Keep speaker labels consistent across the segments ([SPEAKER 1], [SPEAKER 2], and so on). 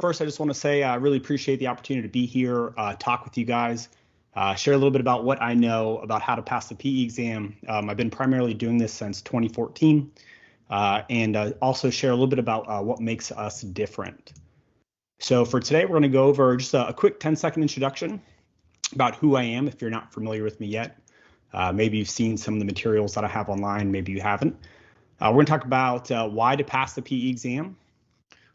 [SPEAKER 1] First, I just want to say I really appreciate the opportunity to be here, talk with you guys, share a little bit about what I know about how to pass the PE exam. I've been primarily doing this since 2014, and also share a little bit about what makes us different. So for today, we're going to go over just a quick 10-second introduction about who I am if you're not familiar with me yet. Maybe you've seen some of the materials that I have online, maybe you haven't. We're going to talk about why to pass the PE exam,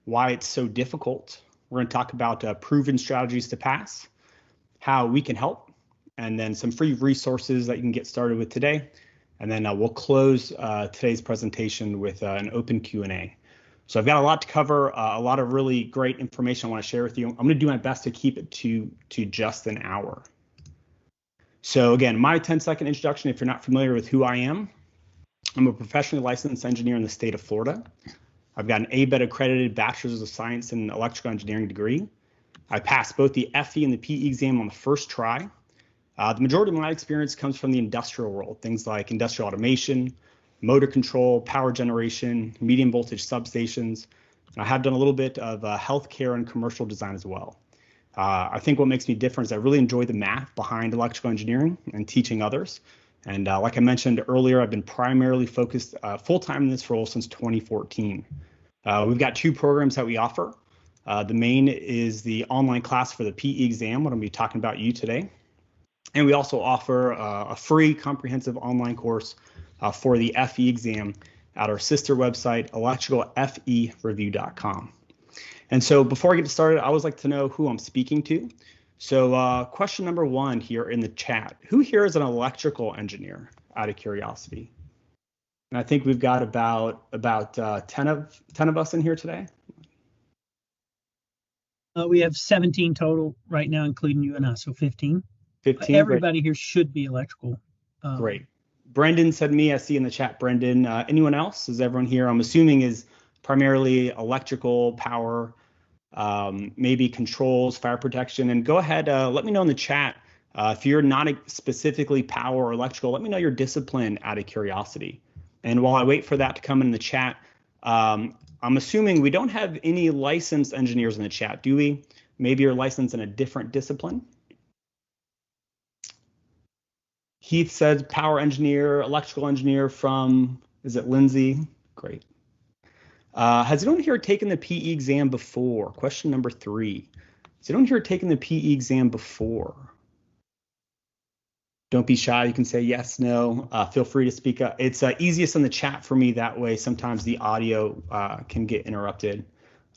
[SPEAKER 1] why it's so difficult. We're going to talk about proven strategies to pass, how we can help, and then some free resources that you can get started with today. And then we'll close today's presentation with an open Q&A. So I've got a lot to cover, a lot of really great information I want to share with you. I'm going to do my best to keep it to just an hour. So again, my 10-second introduction, if you're not familiar with who I am, I'm a professionally licensed engineer in the state of Florida. I've got an ABET accredited Bachelor's of Science in Electrical Engineering degree. I passed both the FE and the PE exam on the first try. The majority of my experience comes from the industrial world, things like industrial automation, motor control, power generation, medium voltage substations. And I have done a little bit of healthcare and commercial design as well. I think what makes me different is I really enjoy the math behind electrical engineering and teaching others. And like I mentioned earlier, I've been primarily focused full-time in this role since 2014. We've got two programs that we offer. The main is the online class for the PE exam, what I'm going to be talking about you today. And we also offer a free comprehensive online course for the FE exam at our sister website, electricalfereview.com. And so before I get started, I always like to know who I'm speaking to. So question number one here in the chat, who here is an electrical engineer out of curiosity? And I think we've got about 10 of us in here today.
[SPEAKER 2] We have 17 total right now, including you and us, so 15.
[SPEAKER 1] 15.
[SPEAKER 2] Everybody here should be electrical.
[SPEAKER 1] Great. Brendan said me, I see in the chat, Brendan. Anyone else? Is everyone here? I'm assuming is primarily electrical, power, maybe controls, fire protection. And go ahead, let me know in the chat if you're not specifically power or electrical, let me know your discipline out of curiosity. And while I wait for that to come in the chat, I'm assuming we don't have any licensed engineers in the chat, do we? Maybe you're licensed in a different discipline. Heath says power engineer, electrical engineer from, is it Lindsay? Great. Has anyone here taken the PE exam before? Question number 3. Has anyone here taken the PE exam before? Don't be shy. You can say yes, no. Feel free to speak up. It's easiest in the chat for me. That way, sometimes the audio can get interrupted.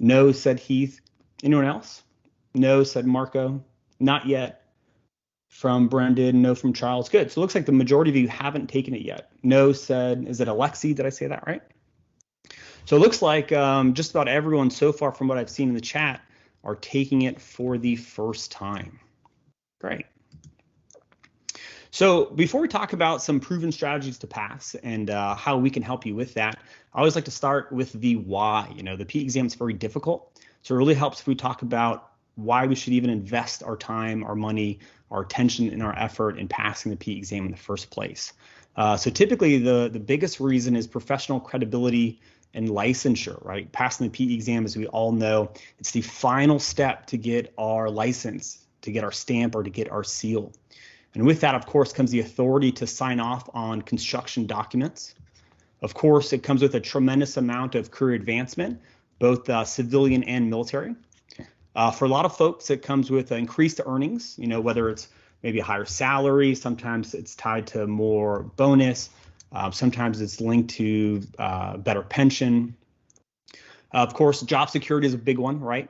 [SPEAKER 1] No, said Heath. Anyone else? No, said Marco. Not yet. From Brendan, no from Charles. Good. So it looks like the majority of you haven't taken it yet. No said, is it Alexi? Did I say that right? So it looks like just about everyone so far from what I've seen in the chat are taking it for the first time. Great. So before we talk about some proven strategies to pass and how we can help you with that, I always like to start with the why. You know, the PE exam is very difficult. So it really helps if we talk about why we should even invest our time, our money, our attention, and our effort in passing the PE exam in the first place. So typically the biggest reason is professional credibility and licensure, right? Passing the PE exam, as we all know, it's the final step to get our license, to get our stamp, or to get our seal. And with that, of course, comes the authority to sign off on construction documents. Of course, it comes with a tremendous amount of career advancement, both civilian and military. For a lot of folks, it comes with increased earnings, you know, whether it's maybe a higher salary, sometimes it's tied to more bonus, sometimes it's linked to better pension. Of course, job security is a big one, right?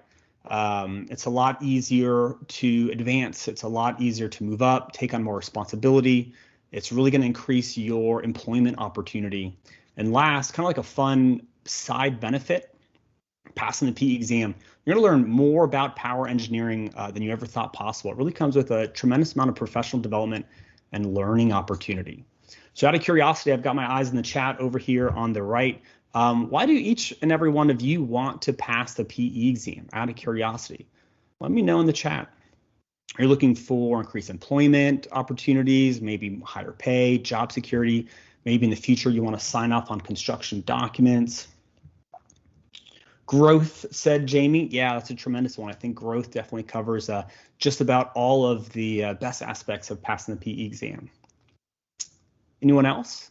[SPEAKER 1] It's a lot easier to advance. It's a lot easier to move up, take on more responsibility. It's really going to increase your employment opportunity. And last, kind of like a fun side benefit, passing the PE exam, you're going to learn more about power engineering than you ever thought possible. It really comes with a tremendous amount of professional development and learning opportunity. So out of curiosity, I've got my eyes in the chat over here on the right. Why do each and every one of you want to pass the PE exam? Out of curiosity, let me know in the chat. Are you looking for increased employment opportunities, maybe higher pay, job security? Maybe in the future you want to sign off on construction documents. Growth, said Jamie. Yeah, that's a tremendous one. I think growth definitely covers just about all of the best aspects of passing the PE exam. Anyone else?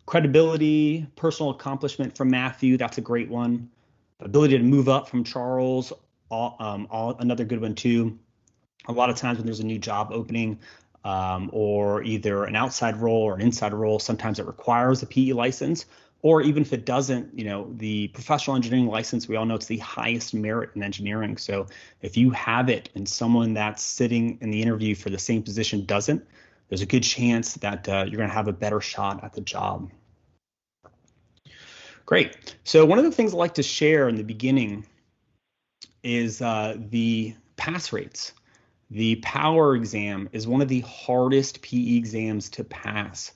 [SPEAKER 1] Credibility, personal accomplishment from Matthew. That's a great one. Ability to move up from Charles. Another good one too. A lot of times when there's a new job opening, or either an outside role or an inside role, sometimes it requires a PE license. Or even if it doesn't, the professional engineering license, we all know it's the highest merit in engineering. So if you have it and someone that's sitting in the interview for the same position doesn't, there's a good chance that you're going to have a better shot at the job. Great. So one of the things I like to share in the beginning is the pass rates. The power exam is one of the hardest PE exams to pass.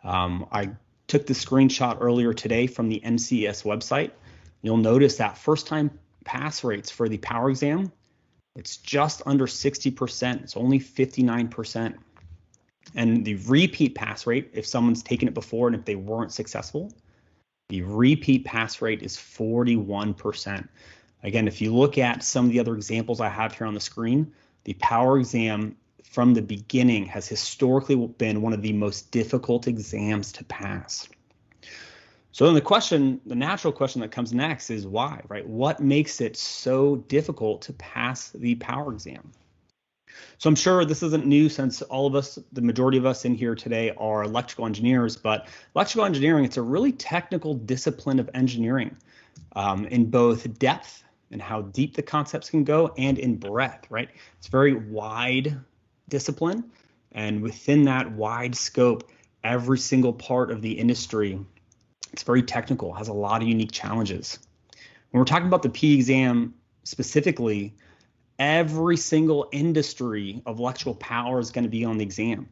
[SPEAKER 1] I took the screenshot earlier today from the NCEES website. You'll notice that first time pass rates for the power exam, it's just under 60%. It's only 59%. And the repeat pass rate, if someone's taken it before and if they weren't successful, the repeat pass rate is 41%. Again, if you look at some of the other examples I have here on the screen, the power exam from the beginning has historically been one of the most difficult exams to pass. So then the natural question that comes next is why, right? What makes it so difficult to pass the power exam? So I'm sure this isn't new since all of us, the majority of us in here today are electrical engineers, but electrical engineering, it's a really technical discipline of engineering in both depth and how deep the concepts can go and in breadth, right? It's very wide discipline. And within that wide scope, every single part of the industry, it's very technical, has a lot of unique challenges. When we're talking about the PE exam specifically, every single industry of electrical power is going to be on the exam.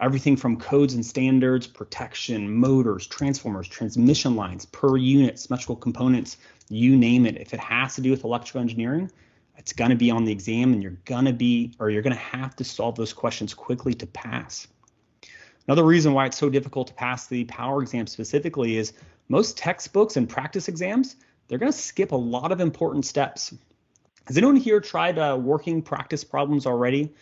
[SPEAKER 1] Everything from codes and standards, protection, motors, transformers, transmission lines, per unit, symmetrical components, you name it. If it has to do with electrical engineering, it's going to be on the exam, and you're going to have to solve those questions quickly to pass. Another reason why it's so difficult to pass the power exam specifically is most textbooks and practice exams, they're going to skip a lot of important steps. Has anyone here tried working practice problems already?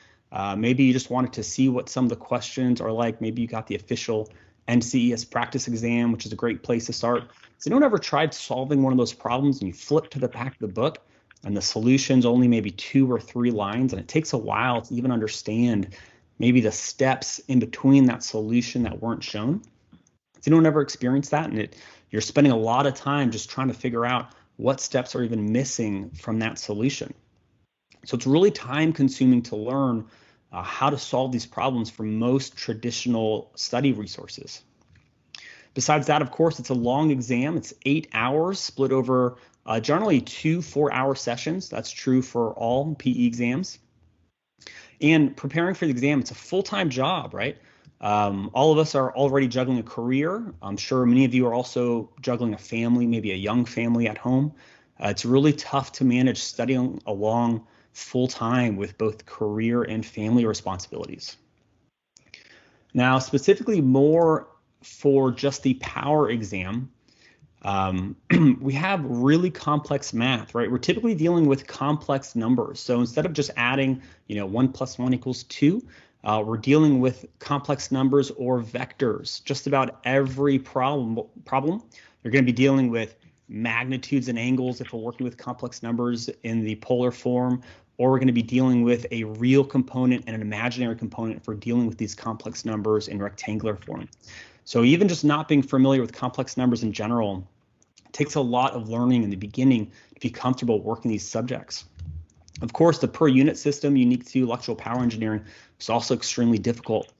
[SPEAKER 1] Maybe you just wanted to see what some of the questions are like. Maybe you got the official NCEES practice exam, which is a great place to start. Has anyone ever tried solving one of those problems and you flip to the back of the book and the solution's only maybe 2 or 3 lines, and it takes a while to even understand maybe the steps in between that solution that weren't shown? Has anyone ever experienced that? And you're spending a lot of time just trying to figure out what steps are even missing from that solution. So it's really time consuming to learn how to solve these problems from most traditional study resources. Besides that, of course, it's a long exam. It's 8 hours split over generally 2 4-hour sessions. That's true for all PE exams. And preparing for the exam, it's a full-time job, right? All of us are already juggling a career. I'm sure many of you are also juggling a family, maybe a young family at home. It's really tough to manage studying along full-time with both career and family responsibilities. Now, specifically more for just the power exam, we have really complex math, right? We're typically dealing with complex numbers. So instead of just adding, 1 + 1 = 2, we're dealing with complex numbers or vectors. Just about every problem, you're going to be dealing with magnitudes and angles if we're working with complex numbers in the polar form, or we're going to be dealing with a real component and an imaginary component if we're dealing with these complex numbers in rectangular form. So even just not being familiar with complex numbers in general, it takes a lot of learning in the beginning to be comfortable working these subjects. Of course, the per unit system unique to electrical power engineering is also extremely difficult.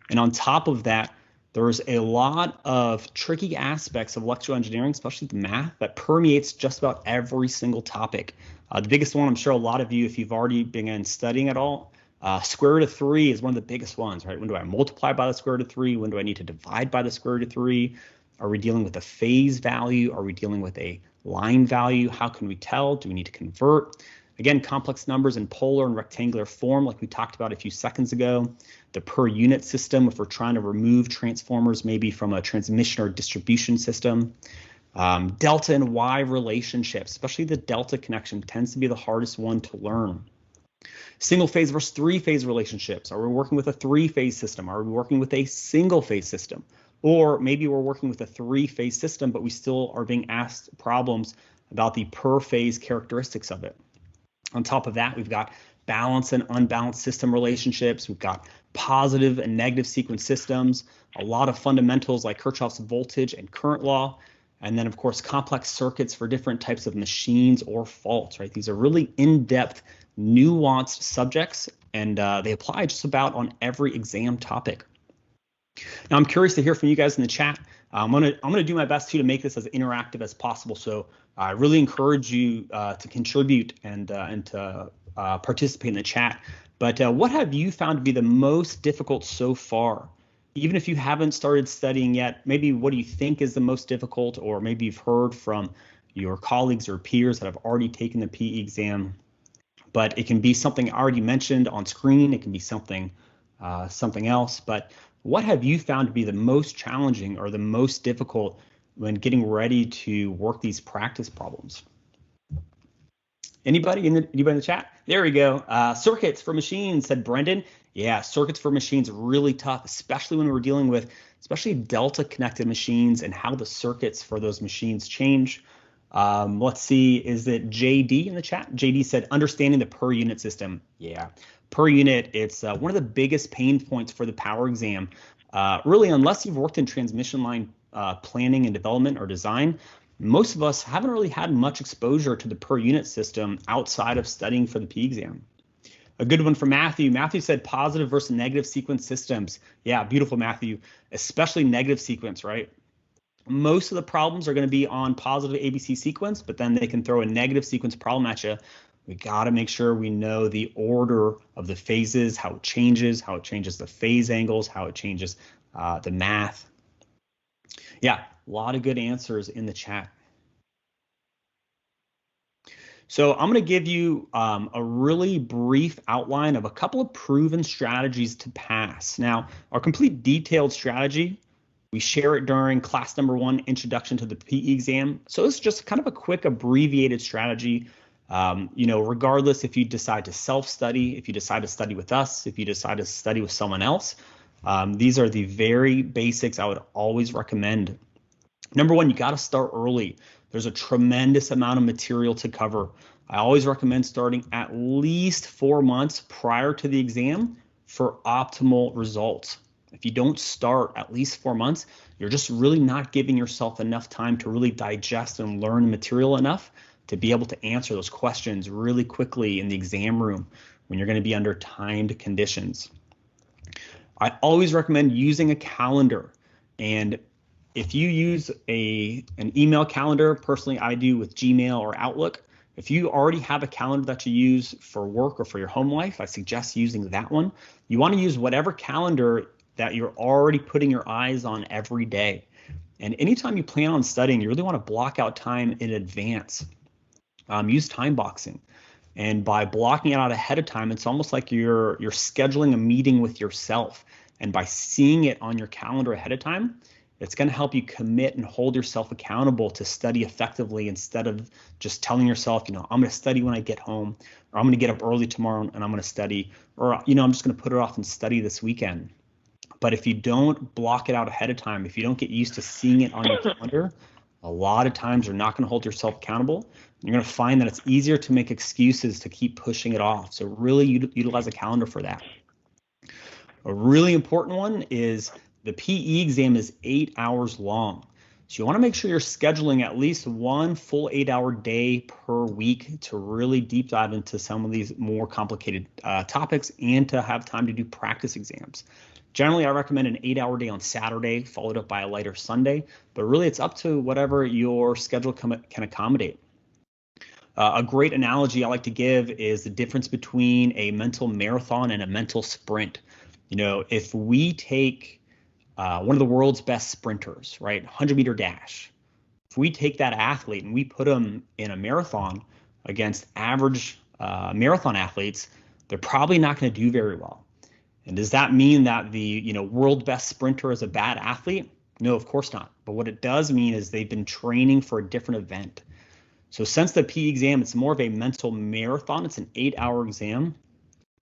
[SPEAKER 1] And on top of that, there's a lot of tricky aspects of electrical engineering, especially the math, that permeates just about every single topic. The biggest one, I'm sure a lot of you, if you've already begun studying at all, square root of 3 is one of the biggest ones, right? When do I multiply by the square root of 3? When do I need to divide by the square root of 3? Are we dealing with a phase value? Are we dealing with a line value? How can we tell? Do we need to convert? Again, complex numbers in polar and rectangular form, like we talked about a few seconds ago. The per unit system, if we're trying to remove transformers maybe from a transmission or distribution system. Delta and Y relationships, especially the delta connection, tends to be the hardest one to learn. Single phase versus three-phase relationships. Are we working with a three-phase system? Are we working with a single-phase system? Or maybe we're working with a three-phase system, but we still are being asked problems about the per-phase characteristics of it. On top of that, we've got balanced and unbalanced system relationships. We've got positive and negative sequence systems, a lot of fundamentals like Kirchhoff's voltage and current law, and then, of course, complex circuits for different types of machines or faults, right? These are really in-depth, nuanced subjects, and they apply just about on every exam topic. Now, I'm curious to hear from you guys in the chat. I'm gonna do my best to make this as interactive as possible. So I really encourage you to contribute and to participate in the chat. But what have you found to be the most difficult so far? Even if you haven't started studying yet, maybe what do you think is the most difficult, or maybe you've heard from your colleagues or peers that have already taken the PE exam. But it can be something I already mentioned on screen. It can be something else. But what have you found to be the most challenging or the most difficult when getting ready to work these practice problems? Anybody in the chat? There we go. Circuits for machines, said Brendan. Yeah, circuits for machines really tough, especially when we're dealing with especially delta connected machines and how the circuits for those machines change. Let's see, is it JD in the chat? JD said, understanding the per unit system. Yeah, per unit, it's one of the biggest pain points for the power exam. Really, unless you've worked in transmission line planning and development or design, most of us haven't really had much exposure to the per unit system outside of studying for the P exam. A good one from Matthew. Matthew said positive versus negative sequence systems. Yeah, beautiful, Matthew, especially negative sequence, right? Most of the problems are going to be on positive ABC sequence, but then they can throw a negative sequence problem at you. We got to make sure we know the order of the phases, how it changes the phase angles, how it changes the math. Yeah, a lot of good answers in the chat. So I'm going to give you a really brief outline of a couple of proven strategies to pass. Now, our complete detailed strategy, we share it during class number 1, Introduction to the PE exam. So it's just kind of a quick abbreviated strategy. Regardless if you decide to self-study, if you decide to study with us, if you decide to study with someone else, these are the very basics I would always recommend. Number one, you got to start early. There's a tremendous amount of material to cover. I always recommend starting at least 4 months prior to the exam for optimal results. If you don't start at least 4 months, you're just really not giving yourself enough time to really digest and learn material enough to be able to answer those questions really quickly in the exam room when you're going to be under timed conditions. I always recommend using a calendar, and if you use an email calendar, personally I do with Gmail or Outlook. If you already have a calendar that you use for work or for your home life, I suggest using that one. You want to use whatever calendar that you're already putting your eyes on every day. And anytime you plan on studying, you really want to block out time in advance. Use time boxing. And by blocking it out ahead of time, it's almost like you're scheduling a meeting with yourself. And by seeing it on your calendar ahead of time, it's going to help you commit and hold yourself accountable to study effectively instead of just telling yourself, I'm going to study when I get home, or I'm going to get up early tomorrow and I'm going to study, or, I'm just going to put it off and study this weekend. But if you don't block it out ahead of time, if you don't get used to seeing it on your calendar, a lot of times you're not going to hold yourself accountable. You're going to find that it's easier to make excuses to keep pushing it off. So really utilize a calendar for that. A really important one is the PE exam is 8 hours long. So you want to make sure you're scheduling at least one full 8-hour day per week to really deep dive into some of these more complicated topics and to have time to do practice exams. Generally, I recommend an 8-hour day on Saturday, followed up by a lighter Sunday, but really it's up to whatever your schedule can accommodate. A great analogy I like to give is the difference between a mental marathon and a mental sprint. If we take one of the world's best sprinters, right, 100-meter dash, if we take that athlete and we put them in a marathon against average marathon athletes, they're probably not going to do very well. And does that mean that the world best sprinter is a bad athlete? No, of course not. But what it does mean is they've been training for a different event. So since the PE exam, it's more of a mental marathon. It's an 8-hour exam.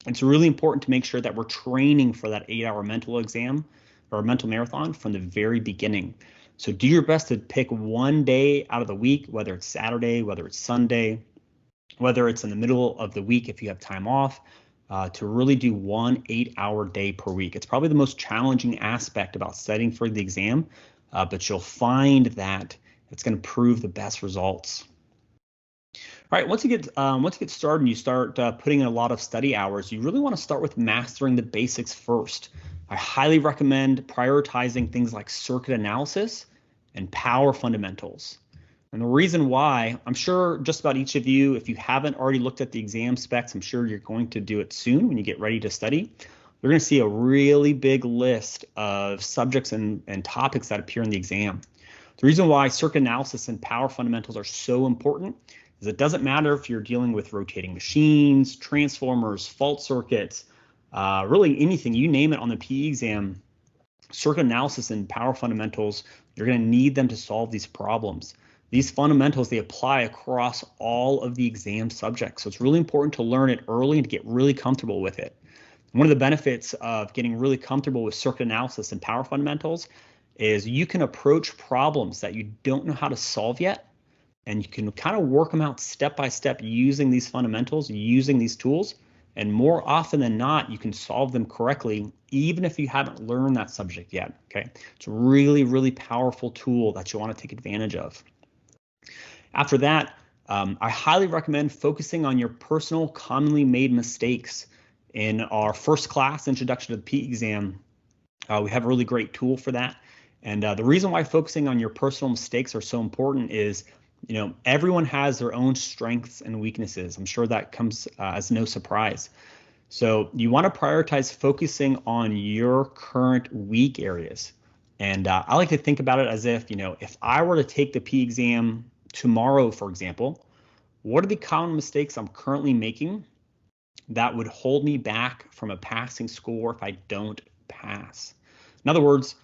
[SPEAKER 1] It's really important to make sure that we're training for that 8-hour mental exam or mental marathon from the very beginning. So do your best to pick one day out of the week, whether it's Saturday, whether it's Sunday, whether it's in the middle of the week if you have time off, to really do one 8-hour day per week. It's probably the most challenging aspect about studying for the exam, but you'll find that it's going to prove the best results. All right, once you get started and you start putting in a lot of study hours, you really want to start with mastering the basics first. I highly recommend prioritizing things like circuit analysis and power fundamentals. And the reason why, I'm sure just about each of you, if you haven't already looked at the exam specs, I'm sure you're going to do it soon when you get ready to study. You're going to see a really big list of subjects and topics that appear in the exam. The reason why circuit analysis and power fundamentals are so important is it doesn't matter if you're dealing with rotating machines, transformers, fault circuits, really anything, you name it on the PE exam, circuit analysis and power fundamentals, you're going to need them to solve these problems. These fundamentals, they apply across all of the exam subjects. So it's really important to learn it early and to get really comfortable with it. One of the benefits of getting really comfortable with circuit analysis and power fundamentals is you can approach problems that you don't know how to solve yet, and you can kind of work them out step by step using these fundamentals, using these tools, and more often than not, you can solve them correctly, even if you haven't learned that subject yet, okay? It's a really, really powerful tool that you want to take advantage of. After that, I highly recommend focusing on your personal commonly made mistakes. In our first class, Introduction to the PE exam, we have a really great tool for that. And the reason why focusing on your personal mistakes are so important is, you know, everyone has their own strengths and weaknesses. I'm sure that comes as no surprise. So you want to prioritize focusing on your current weak areas. And I like to think about it as if, you know, if I were to take the PE exam tomorrow, for example, what are the common mistakes I'm currently making that would hold me back from a passing score if I don't pass? In other words,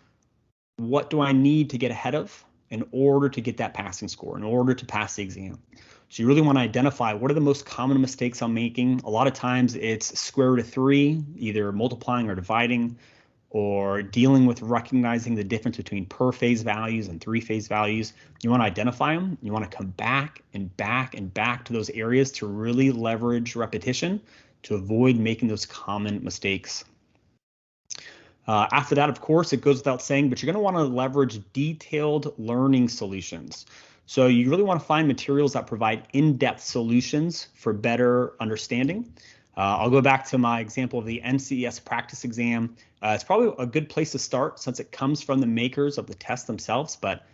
[SPEAKER 1] what do I need to get ahead of in order to get that passing score, in order to pass the exam? So you really want to identify what are the most common mistakes I'm making. A lot of times it's square root of 3, either multiplying or dividing, or dealing with recognizing the difference between per phase values and 3-phase values. You want to identify them. You want to come back and back and back to those areas to really leverage repetition to avoid making those common mistakes. After that, of course, it goes without saying, but you're going to want to leverage detailed learning solutions. So you really want to find materials that provide in-depth solutions for better understanding. I'll go back to my example of the NCEES practice exam. It's probably a good place to start since it comes from the makers of the test themselves, but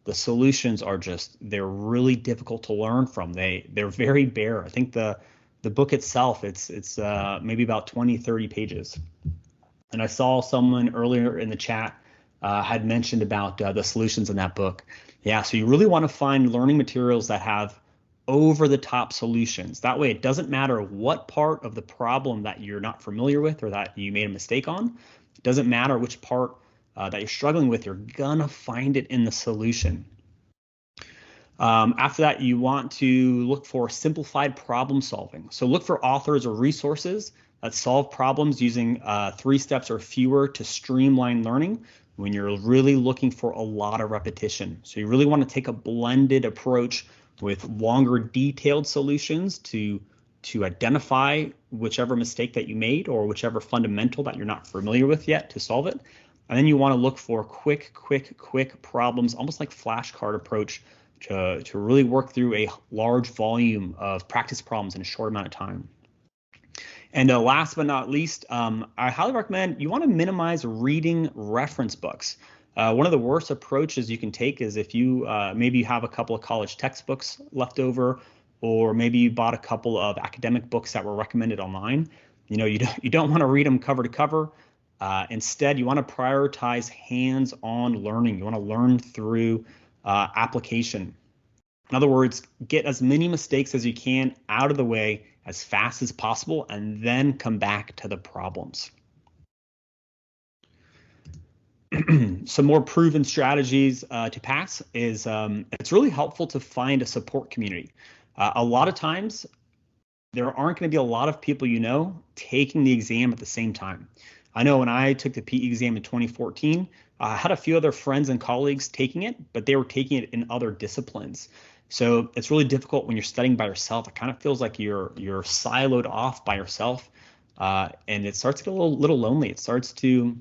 [SPEAKER 1] the solutions are they're really difficult to learn from. They're very bare. I think the book itself, it's maybe about 20, 30 pages. And I saw someone earlier in the chat had mentioned about the solutions in that book. Yeah, so you really want to find learning materials that have over-the-top solutions. That way it doesn't matter what part of the problem that you're not familiar with or that you made a mistake on. It doesn't matter which part that you're struggling with, you're gonna find it in the solution. After that, you want to look for simplified problem solving. So look for authors or resources that solve problems using 3 steps or fewer to streamline learning when you're really looking for a lot of repetition. So you really want to take a blended approach with longer detailed solutions to identify whichever mistake that you made or whichever fundamental that you're not familiar with yet to solve it. And then you want to look for quick problems, almost like flashcard approach to really work through a large volume of practice problems in a short amount of time. And last but not least, I highly recommend you want to minimize reading reference books. One of the worst approaches you can take is if you maybe you have a couple of college textbooks left over, or maybe you bought a couple of academic books that were recommended online. You know, you don't want to read them cover to cover. Instead, you want to prioritize hands-on learning. You want to learn through application. In other words, get as many mistakes as you can out of the way as fast as possible, and then come back to the problems. Some more proven strategies to pass is it's really helpful to find a support community. A lot of times, there aren't going to be a lot of people taking the exam at the same time. I know when I took the PE exam in 2014, I had a few other friends and colleagues taking it, but they were taking it in other disciplines. So it's really difficult when you're studying by yourself. It kind of feels like you're siloed off by yourself, and it starts to get a little lonely. It starts to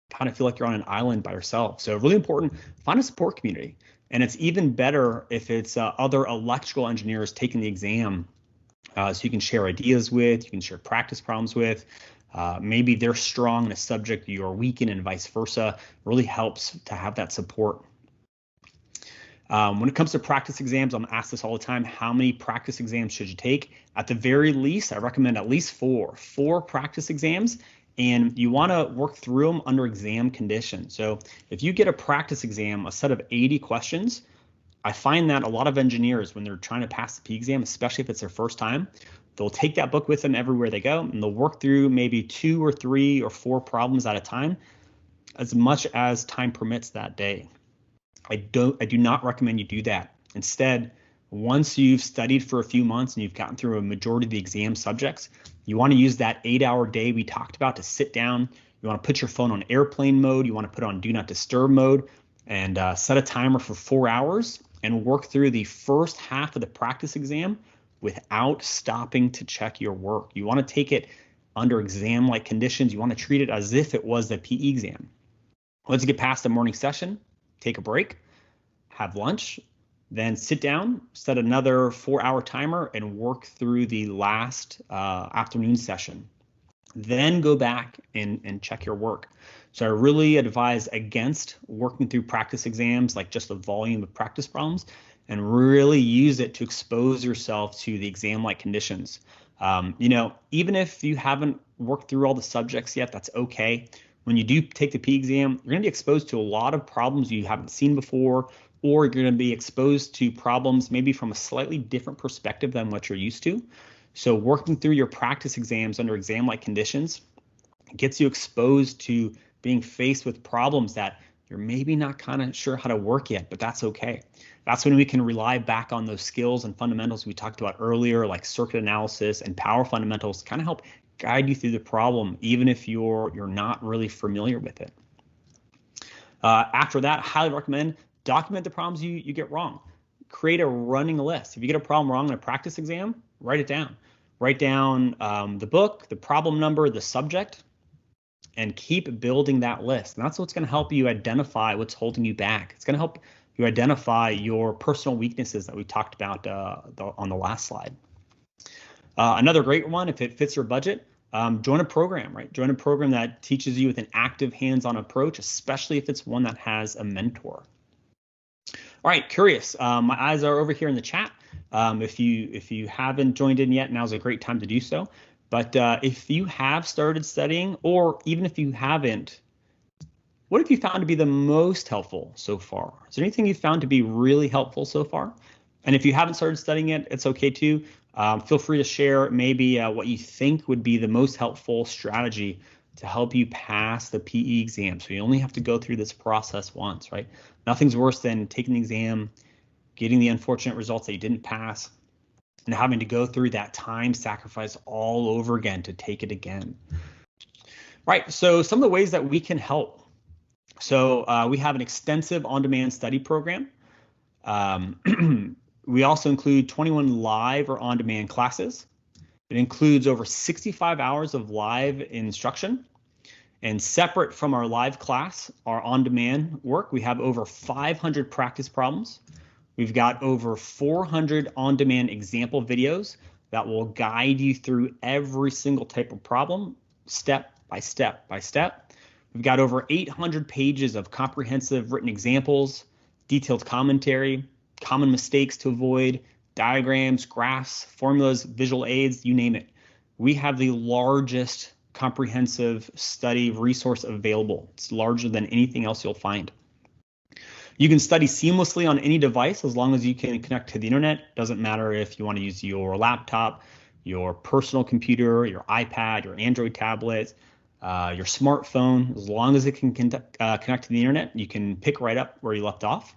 [SPEAKER 1] kind of feel like you're on an island by yourself. So really important, find a support community. And it's even better if it's other electrical engineers taking the exam. So you can share ideas with, you can share practice problems with. Maybe they're strong in a subject you're weak in and vice versa. It really helps to have that support. When it comes to practice exams, I'm asked this all the time, how many practice exams should you take? At the very least, I recommend at least four practice exams, and you want to work through them under exam conditions. So if you get a practice exam, a set of 80 questions, I find that a lot of engineers, when they're trying to pass the P exam, especially if it's their first time, they'll take that book with them everywhere they go, and they'll work through maybe 2 or 3 or 4 problems at a time, as much as time permits that day. I do not recommend you do that. Instead, once you've studied for a few months and you've gotten through a majority of the exam subjects, you want to use that 8-hour day we talked about to sit down. You want to put your phone on airplane mode. You want to put it on do not disturb mode, and set a timer for 4 hours and work through the first half of the practice exam without stopping to check your work. You want to take it under exam-like conditions. You want to treat it as if it was the PE exam. Once you get past the morning session, take a break, have lunch, then sit down, set another 4-hour timer, and work through the last afternoon session. Then go back and check your work. So I really advise against working through practice exams, like just a volume of practice problems, and really use it to expose yourself to the exam-like conditions. Even if you haven't worked through all the subjects yet, that's okay. When you do take the P exam, you're going to be exposed to a lot of problems you haven't seen before, or you're going to be exposed to problems maybe from a slightly different perspective than what you're used to. So working through your practice exams under exam-like conditions gets you exposed to being faced with problems that you're maybe not kind of sure how to work yet, but that's okay. That's when we can rely back on those skills and fundamentals we talked about earlier, like circuit analysis and power fundamentals, to kind of help guide you through the problem, even if you're not really familiar with it. After that, I highly recommend document the problems you get wrong. Create a running list. If you get a problem wrong in a practice exam, write it down. Write down the book, the problem number, the subject, and keep building that list. And that's what's going to help you identify what's holding you back. It's going to help you identify your personal weaknesses that we talked about on the last slide. Another great one, if it fits your budget, join a program, right? Join a program that teaches you with an active hands-on approach, especially if it's one that has a mentor. All right, curious. My eyes are over here in the chat. If you haven't joined in yet, now's a great time to do so. But if you have started studying, or even if you haven't, what have you found to be the most helpful so far? Is there anything you found to be really helpful so far? And if you haven't started studying it, it's okay too. Feel free to share maybe what you think would be the most helpful strategy to help you pass the PE exam. So you only have to go through this process once, right? Nothing's worse than taking the exam, getting the unfortunate results that you didn't pass, and having to go through that time sacrifice all over again to take it again. Right, so some of the ways that we can help. So we have an extensive on-demand study program. We also include 21 live or on-demand classes. It includes over 65 hours of live instruction. And separate from our live class, our on-demand work, we have over 500 practice problems. We've got over 400 on-demand example videos that will guide you through every single type of problem, step by step by step. We've got over 800 pages of comprehensive written examples, detailed commentary, common mistakes to avoid, diagrams, graphs, formulas, visual aids, you name it. We have the largest comprehensive study resource available. It's larger than anything else you'll find. You can study seamlessly on any device as long as you can connect to the internet. Doesn't matter if you want to use your laptop, your personal computer, your iPad, your Android tablet. your smartphone. As long as it can connect to the internet, you can pick right up where you left off.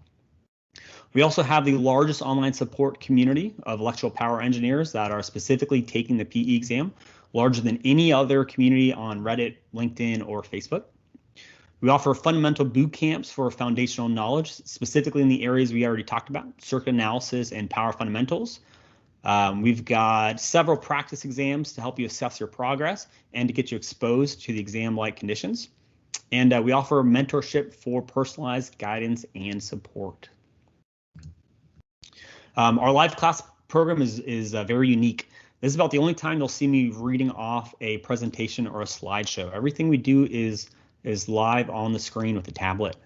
[SPEAKER 1] We also have the largest online support community of electrical power engineers that are specifically taking the PE exam, larger than any other community on Reddit, LinkedIn, or Facebook. We offer fundamental boot camps for foundational knowledge, specifically in the areas we already talked about, circuit analysis and power fundamentals. We've got several practice exams to help you assess your progress and to get you exposed to the exam-like conditions. And we offer mentorship for personalized guidance and support. Our live class program is very unique. This is about the only time you'll see me reading off a presentation or a slideshow. Everything we do is live on the screen with a tablet.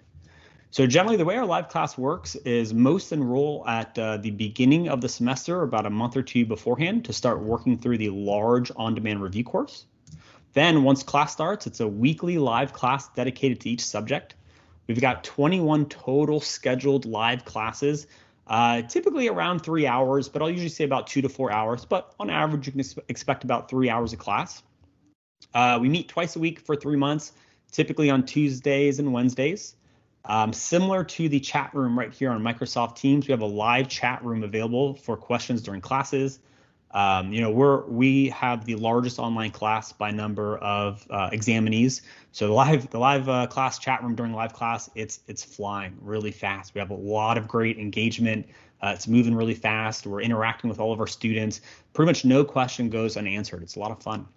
[SPEAKER 1] So generally, the way our live class works is most enroll at the beginning of the semester, about a month or two beforehand, to start working through the large on-demand review course. Then once class starts, it's a weekly live class dedicated to each subject. We've got 21 total scheduled live classes, typically around 3 hours, but I'll usually say about 2 to 4 hours. But on average, you can expect about 3 hours of class. We meet twice a week for 3 months, typically on Tuesdays and Wednesdays. Similar to the chat room right here on Microsoft Teams, we have a live chat room available for questions during classes. We have the largest online class by number of examinees. So the live class chat room during live class, it's flying really fast. We have a lot of great engagement. It's moving really fast. We're interacting with all of our students. Pretty much no question goes unanswered. It's a lot of fun.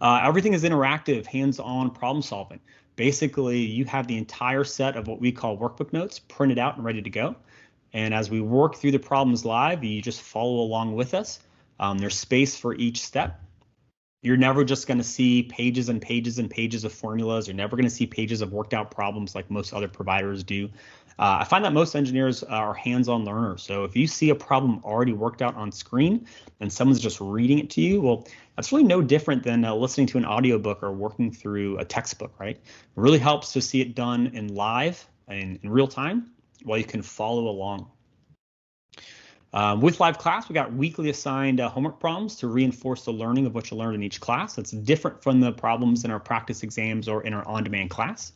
[SPEAKER 1] Everything is interactive, hands-on problem solving. Basically, you have the entire set of what we call workbook notes printed out and ready to go. And as we work through the problems live, you just follow along with us. There's space for each step. You're never just going to see pages and pages and pages of formulas. You're never going to see pages of worked out problems like most other providers do. I find that most engineers are hands-on learners. So if you see a problem already worked out on screen and someone's just reading it to you, well, that's really no different than listening to an audiobook or working through a textbook, right? It really helps to see it done in live and in real time while you can follow along. With live class, we got weekly assigned homework problems to reinforce the learning of what you learned in each class. That's different from the problems in our practice exams or in our on-demand class.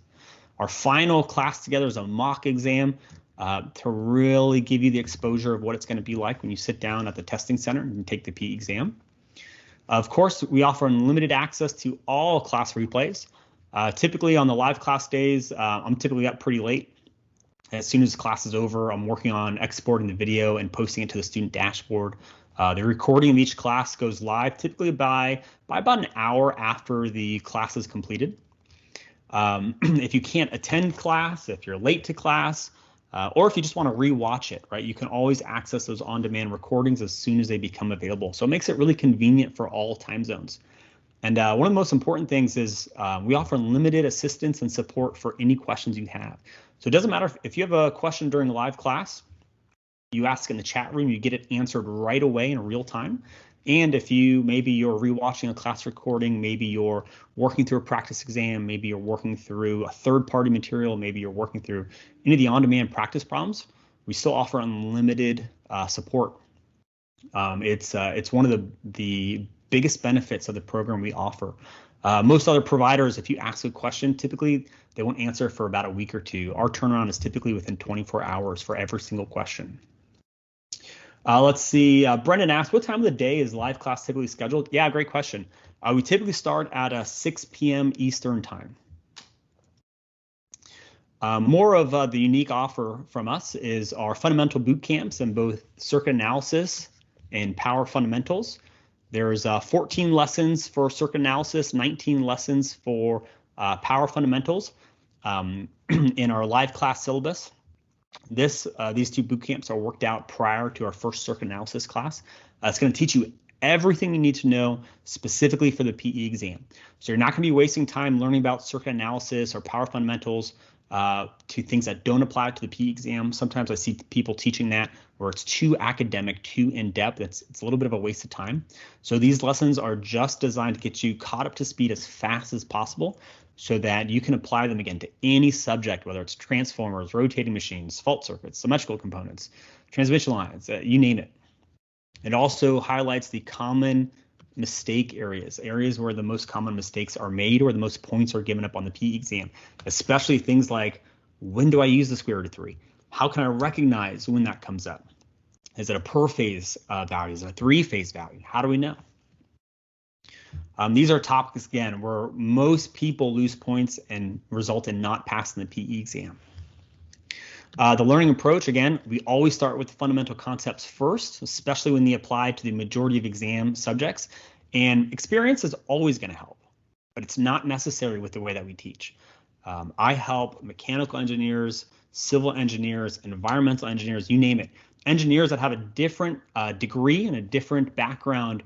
[SPEAKER 1] Our final class together is a mock exam to really give you the exposure of what it's going to be like when you sit down at the testing center and take the PE exam. Of course, we offer unlimited access to all class replays. Typically on the live class days, I'm typically up pretty late. As soon as class is over, I'm working on exporting the video and posting it to the student dashboard. The recording of each class goes live typically by about an hour after the class is completed. If you can't attend class, if you're late to class, or if you just want to rewatch it, right, you can always access those on-demand recordings as soon as they become available. So it makes it really convenient for all time zones. And one of the most important things is we offer unlimited assistance and support for any questions you have. So it doesn't matter if you have a question during a live class, you ask in the chat room, you get it answered right away in real time. And if maybe you're rewatching a class recording, maybe you're working through a practice exam, maybe you're working through a third-party material, maybe you're working through any of the on-demand practice problems, we still offer unlimited support. It's one of the biggest benefits of the program we offer. Most other providers, if you ask a question, typically they won't answer for about a week or two. Our turnaround is typically within 24 hours for every single question. Let's see. Brendan asked, what time of the day is live class typically scheduled? Yeah, great question. We typically start at 6 p.m. Eastern time. More of the unique offer from us is our fundamental boot camps in both circuit analysis and power fundamentals. There's 14 lessons for circuit analysis, 19 lessons for power fundamentals in our live class syllabus. These two boot camps are worked out prior to our first circuit analysis class. It's going to teach you everything you need to know specifically for the PE exam. So you're not going to be wasting time learning about circuit analysis or power fundamentals to things that don't apply to the PE exam. Sometimes I see people teaching that where it's too academic, too in-depth. It's a little bit of a waste of time. So these lessons are just designed to get you caught up to speed as fast as possible so that you can apply them again to any subject, whether it's transformers, rotating machines, fault circuits, symmetrical components, transmission lines, you name it. It also highlights the common mistake areas, areas where the most common mistakes are made or the most points are given up on the PE exam, especially things like, when do I use the square root of 3? How can I recognize when that comes up? Is it a per phase value? Is it a 3-phase value? How do we know? These are topics, again, where most people lose points and result in not passing the PE exam. The learning approach, again, we always start with the fundamental concepts first, especially when they apply to the majority of exam subjects. And experience is always going to help, but it's not necessary with the way that we teach. I help mechanical engineers, civil engineers, environmental engineers, you name it. Engineers that have a different degree and a different background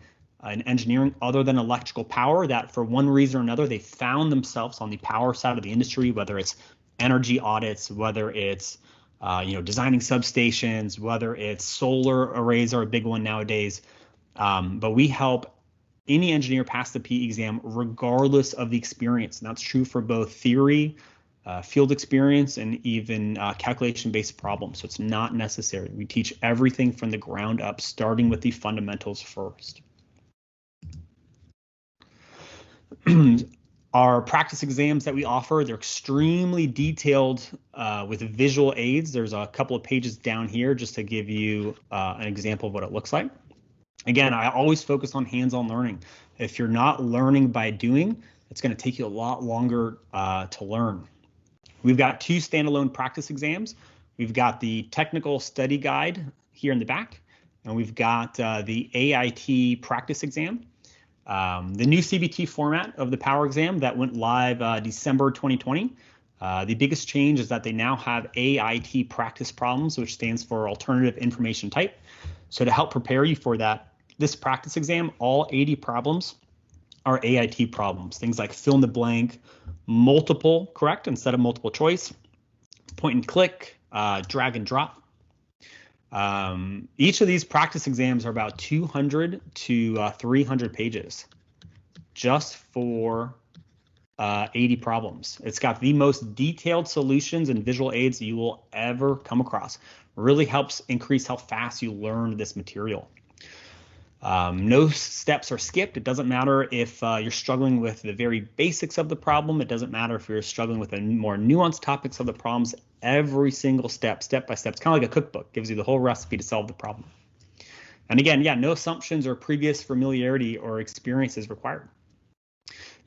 [SPEAKER 1] in engineering other than electrical power, that for one reason or another, they found themselves on the power side of the industry, whether it's energy audits, whether it's designing substations, whether it's solar arrays are a big one nowadays. But we help any engineer pass the PE exam regardless of the experience. And that's true for both theory, field experience, and even calculation-based problems. So it's not necessary. We teach everything from the ground up, starting with the fundamentals first. Our practice exams that we offer, they're extremely detailed with visual aids. There's a couple of pages down here just to give you an example of what it looks like. Again, I always focus on hands-on learning. If you're not learning by doing, it's going to take you a lot longer to learn. We've got 2 standalone practice exams. We've got the technical study guide here in the back, and we've got the AIT practice exam. The new CBT format of the power exam that went live December 2020. The biggest change is that they now have AIT practice problems, which stands for alternative information type. So to help prepare you for this practice exam, all 80 problems are AIT problems. Things like fill in the blank, multiple correct instead of multiple choice, point and click, drag and drop. Each of these practice exams are about 200 to 300 pages just for 80 problems. It's got the most detailed solutions and visual aids you will ever come across. Really helps increase how fast you learn this material. No steps are skipped. It doesn't matter if you're struggling with the very basics of the problem. It doesn't matter if you're struggling with the more nuanced topics of the problems. Every single step by step. It's kind of like a cookbook. Gives you the whole recipe to solve the problem. And again, no assumptions or previous familiarity or experience is required.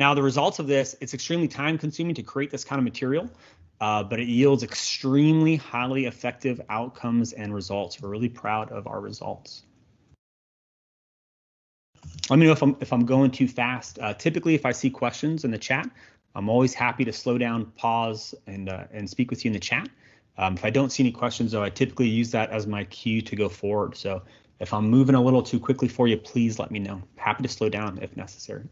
[SPEAKER 1] Now, the results of this, it's extremely time consuming to create this kind of material, but it yields extremely highly effective outcomes and results. We're really proud of our results. Let me know if I'm going too fast. Typically, if I see questions in the chat, I'm always happy to slow down, pause, and speak with you in the chat. If I don't see any questions, though, I typically use that as my cue to go forward. So if I'm moving a little too quickly for you, please let me know. Happy to slow down if necessary.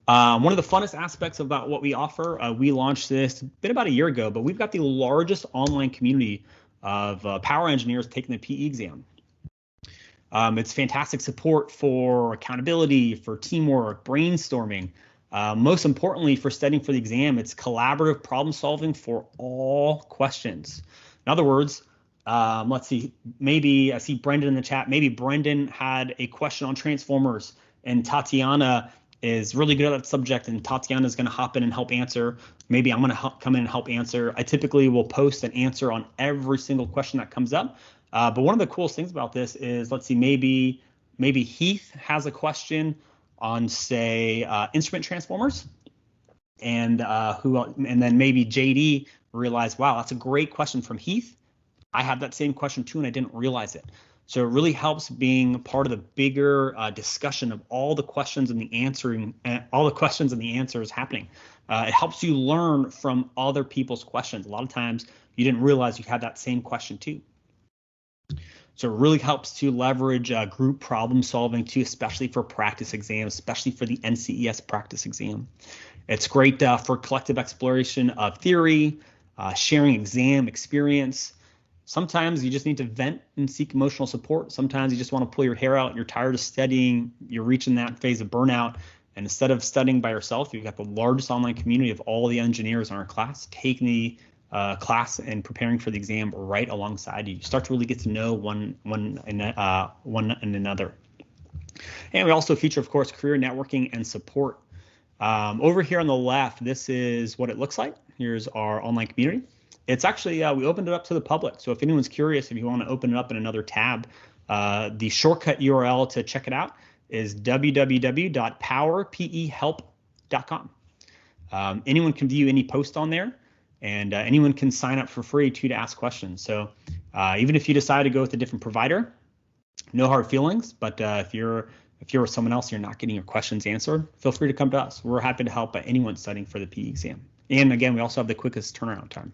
[SPEAKER 1] One of the funnest aspects about what we offer, we launched this been about a year ago, but we've got the largest online community of power engineers taking the PE exam. It's fantastic support for accountability, for teamwork, brainstorming. Most importantly, for studying for the exam, it's collaborative problem solving for all questions. In other words, let's see, maybe I see Brendan in the chat. Maybe Brendan had a question on transformers and Tatiana is really good at that subject and Tatiana is going to hop in and help answer. Maybe I'm going to come in and help answer. I typically will post an answer on every single question that comes up. But one of the coolest things about this is, let's see, maybe Heath has a question on, say, instrument transformers, and then maybe JD realized, wow, that's a great question from Heath. I have that same question too, and I didn't realize it. So it really helps being part of the bigger discussion of all the questions and the answers happening. It helps you learn from other people's questions. A lot of times you didn't realize you had that same question too. So it really helps to leverage group problem solving too, especially for practice exams, especially for the NCEES practice exam. It's great for collective exploration of theory, sharing exam experience. Sometimes you just need to vent and seek emotional support. Sometimes you just want to pull your hair out. You're tired of studying. You're reaching that phase of burnout. And instead of studying by yourself, you've got the largest online community of all the engineers in our class taking the class and preparing for the exam right alongside you. You start to really get to know one another. And we also feature, of course, career networking and support. Over here on the left, this is what it looks like. Here's our online community. It's actually, we opened it up to the public. So if anyone's curious, if you want to open it up in another tab, the shortcut URL to check it out is www.powerpehelp.com. Anyone can view any post on there, and anyone can sign up for free to ask questions. So even if you decide to go with a different provider, no hard feelings. But if you're with someone else, you're not getting your questions answered, feel free to come to us. We're happy to help anyone studying for the PE exam. And again, we also have the quickest turnaround time.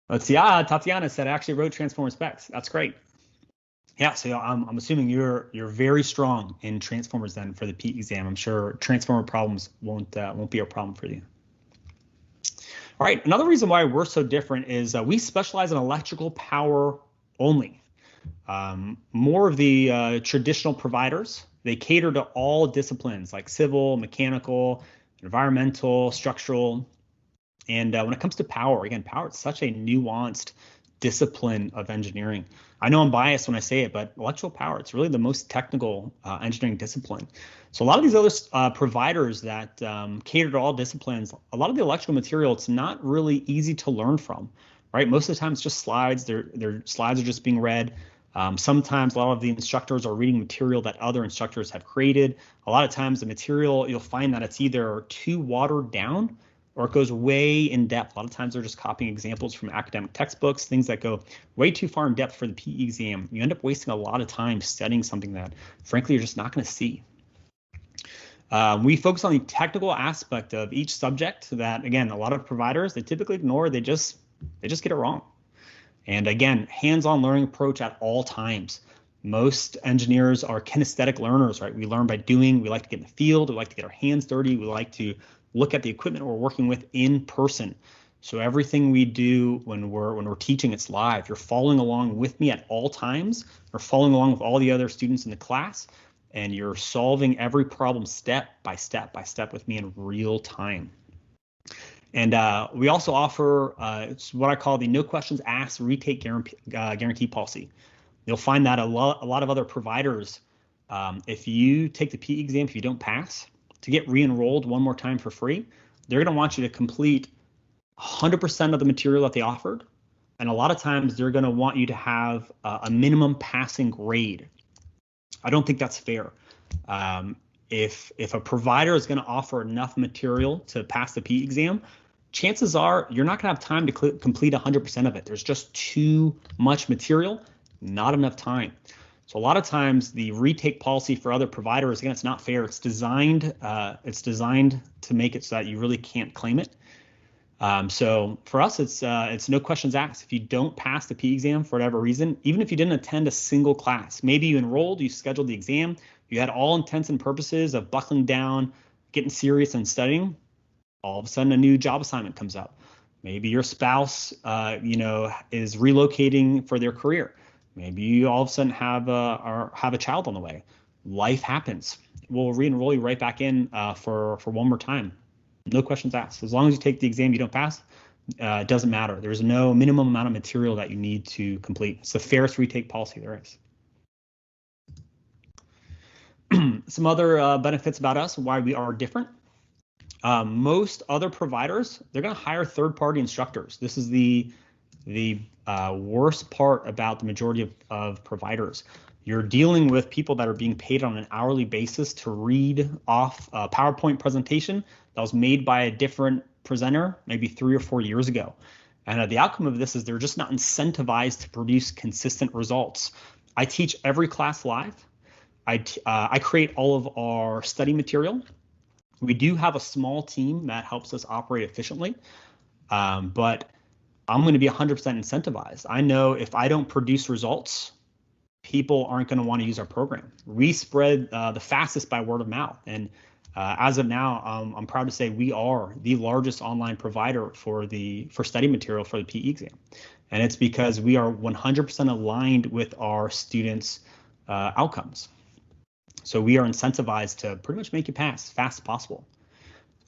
[SPEAKER 1] Let's see. Tatiana said I actually wrote transformer specs. That's great. Yeah, so I'm assuming you're very strong in transformers then for the PE exam. I'm sure transformer problems won't be a problem for you. All right, another reason why we're so different is we specialize in electrical power only. More of the traditional providers, they cater to all disciplines like civil, mechanical, environmental, structural. And when it comes to power, again, power is such a nuanced discipline of engineering. I know I'm biased when I say it, but electrical power, it's really the most technical engineering discipline. So a lot of these other providers that cater to all disciplines, a lot of the electrical material, it's not really easy to learn from, right? Most of the time it's just slides. Their slides are just being read. Sometimes a lot of the instructors are reading material that other instructors have created. A lot of times the material, you'll find that it's either too watered down or it goes way in depth. A lot of times they're just copying examples from academic textbooks, things that go way too far in depth for the PE exam. You end up wasting a lot of time studying something that, frankly, you're just not going to see. We focus on the technical aspect of each subject that, again, a lot of providers, they typically ignore. They just get it wrong. And again, hands-on learning approach at all times. Most engineers are kinesthetic learners, right? We learn by doing. We like to get in the field. We like to get our hands dirty. We like to look at the equipment we're working with in person. So everything we do when we're teaching, it's live. You're following along with me at all times, or following along with all the other students in the class, and you're solving every problem step by step with me in real time. And we also offer it's what I call the no questions asked retake guarantee policy. You'll find that a lot of other providers, if you take the PE exam, if you don't pass, to get re-enrolled one more time for free, they're going to want you to complete 100% of the material that they offered. And a lot of times they're going to want you to have a minimum passing grade. I don't think that's fair. If a provider is going to offer enough material to pass the PE exam, chances are you're not going to have time to complete 100% of it. There's just too much material, not enough time. So a lot of times the retake policy for other providers, again, it's not fair. It's designed to make it so that you really can't claim it. So for us, it's no questions asked. If you don't pass the PE exam for whatever reason, even if you didn't attend a single class, maybe you enrolled, you scheduled the exam, you had all intents and purposes of buckling down, getting serious and studying, all of a sudden a new job assignment comes up. Maybe your spouse, is relocating for their career. Maybe you all of a sudden have a child on the way. Life happens. We'll re-enroll you right back in for one more time. No questions asked. As long as you take the exam, you don't pass, it doesn't matter. There's no minimum amount of material that you need to complete. It's the fairest retake policy there is. Some other benefits about us, why we are different. Most other providers, they're going to hire third-party instructors. This is the worst part about the majority of providers. You're dealing with people that are being paid on an hourly basis to read off a PowerPoint presentation that was made by a different presenter maybe 3 or 4 years ago. And the outcome of this is they're just not incentivized to produce consistent results. I teach every class live. I create all of our study material. We do have a small team that helps us operate efficiently, but I'm going to be 100% incentivized. I know if I don't produce results, people aren't going to want to use our program. We spread the fastest by word of mouth. And as of now, I'm proud to say we are the largest online provider for study material for the PE exam. And it's because we are 100% aligned with our students' outcomes. So we are incentivized to pretty much make you pass as fast as possible.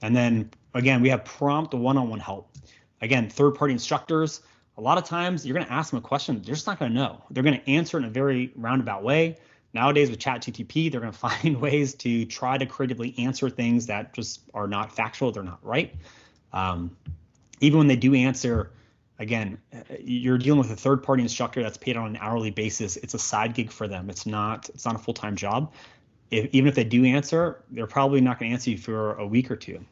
[SPEAKER 1] And then, again, we have prompt one-on-one help. Again, third-party instructors, a lot of times you're going to ask them a question, they're just not going to know. They're going to answer in a very roundabout way. Nowadays with ChatGPT, they're going to find ways to try to creatively answer things that just are not factual, they're not right. Even when they do answer, again, you're dealing with a third-party instructor that's paid on an hourly basis. It's a side gig for them. It's not a full-time job. Even if they do answer, they're probably not going to answer you for a week or two.